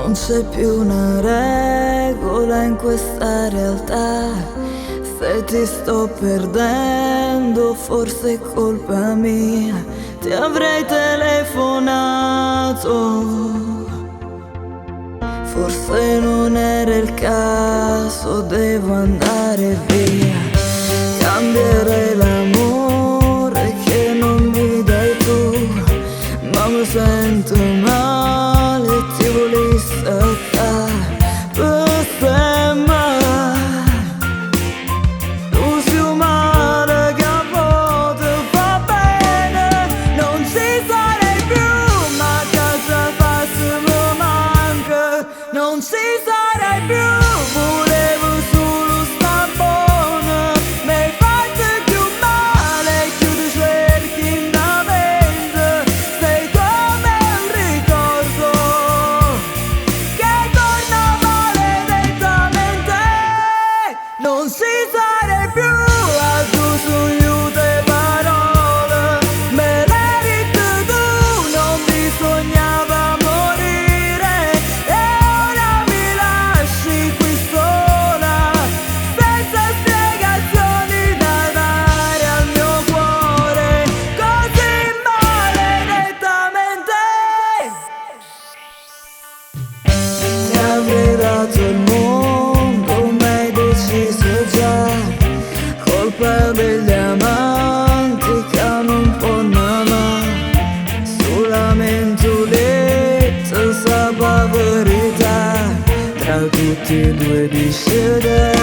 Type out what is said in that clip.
Non c'è più una regola in questa realtà. Se ti sto perdendo, forse è colpa mia. Ti avrei telefonato, forse non era il caso, devo andare via. Cambierei l'amore che non mi dai tu, ma mi sento male e ti volevo staccare per sempre. Tu sei umana che a volte fa bene, non ci sarei più, ma che già passi mi manca. Non ci sarei più, volevo solo sta buona. Mi hai fatto più male, chiudi cerchi in la mente. Sei come un ricordo che torna maledettamente. Non ci sarei più, a tu sogno te parole. Me l'hai detto tu, non bisognava morire. E ora mi lasci qui sola, senza spiegazioni da dare al mio cuore, così maledettamente. Ti avrei dato il mondo, ma hai deciso già. Colpa degli amanti che non possono amare. Solamente letto sa la verità, tra tutti e due discede.